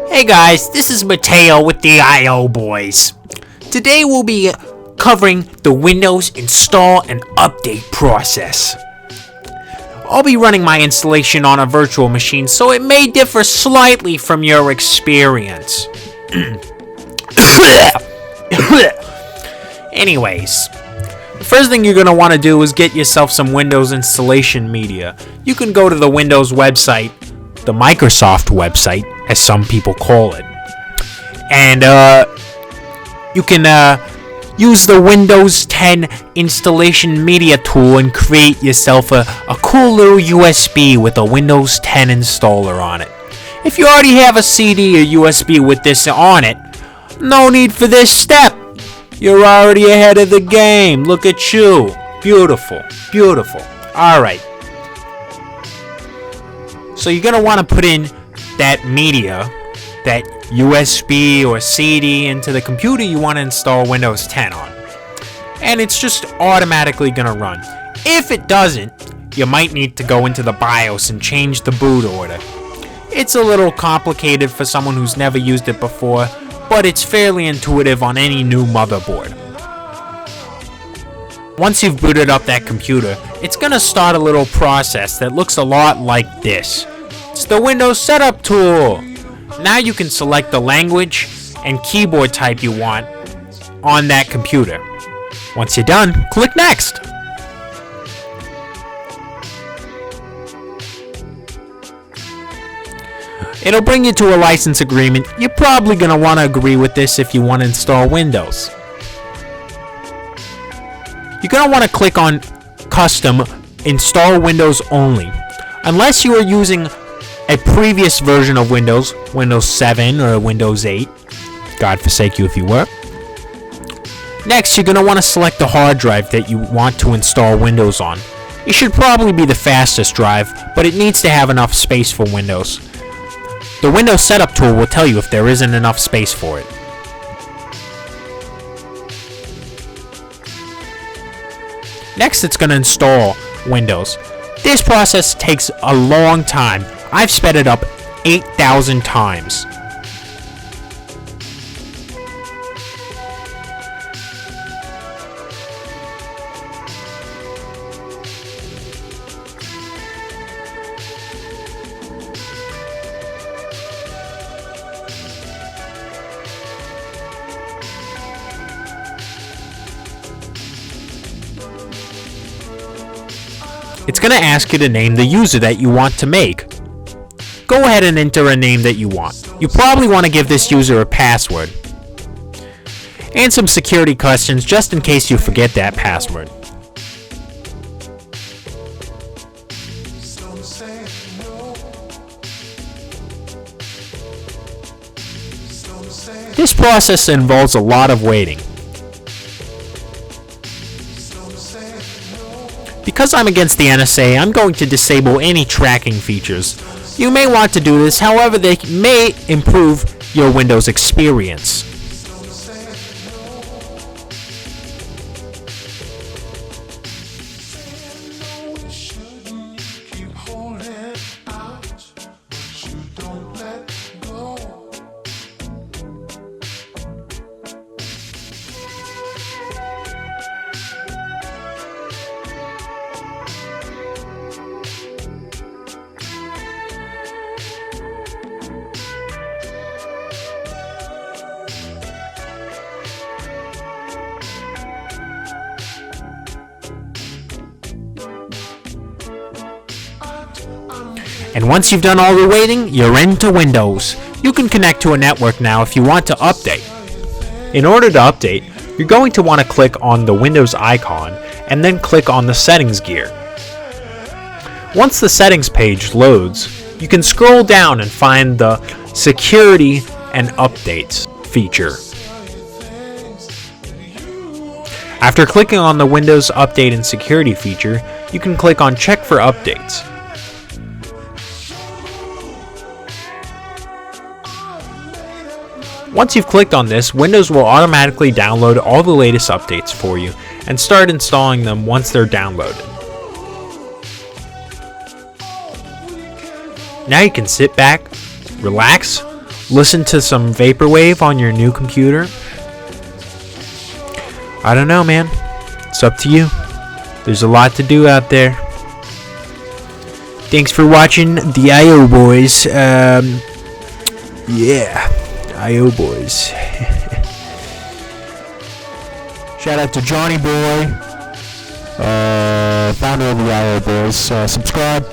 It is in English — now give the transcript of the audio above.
Hey guys, this is Mateo with the IO Boys. Today we'll be covering the Windows install and update process. I'll be running my installation on a virtual machine, so it may differ slightly from your experience. Anyways, the first thing you're going to want to do is get yourself some Windows installation media. You can go to the Windows website, the Microsoft website, as some people call it. And you can use the Windows 10 installation media tool and create yourself a cool little USB with a Windows 10 installer on it. If you already have a CD or USB with this on it, no need for this step. You're already ahead of the game. Look at you. Beautiful. Beautiful. Alright. So you're going to want to put in that media, that USB or CD into the computer you want to install Windows 10 on. And it's just automatically going to run. If it doesn't, you might need to go into the BIOS and change the boot order. It's a little complicated for someone who's never used it before, but it's fairly intuitive on any new motherboard. Once you've booted up that computer, it's going to start a little process that looks a lot like this. It's the Windows Setup tool. Now you can select the language and keyboard type you want on that computer. Once you're done, click Next. It'll bring you to a license agreement. You're probably going to want to agree with this if you want to install Windows. You're going to want to click on Custom, Install Windows Only. Unless you are using a previous version of Windows, Windows 7 or Windows 8. God forsake you if you were. Next, you're going to want to select the hard drive that you want to install Windows on. It should probably be the fastest drive, but it needs to have enough space for Windows. The Windows Setup tool will tell you if there isn't enough space for it. Next, it's going to install Windows. This process takes a long time. I've sped it up 8,000 times. It's going to ask you to name the user that you want to make. Go ahead and enter a name that you want. You probably want to give this user a password. And some security questions just in case you forget that password. This process involves a lot of waiting. Because I'm against the NSA, I'm going to disable any tracking features. You may want to do this, however, they may improve your Windows experience. And once you've done all the waiting, you're into Windows. You can connect to a network now if you want to update. In order to update, you're going to want to click on the Windows icon and then click on the settings gear. Once the settings page loads, you can scroll down and find the Security and Updates feature. After clicking on the Windows Update and Security feature, you can click on Check for Updates. Once you've clicked on this, Windows will automatically download all the latest updates for you and start installing them once they're downloaded. Now you can sit back, relax, Listen to some vaporwave on your new computer? I don't know, man. It's up to you. There's a lot to do out there. Thanks for watching the IO Boys. Yeah, IO Boys. Shout out to Johnny Boy, founder of the IO Boys. Subscribe.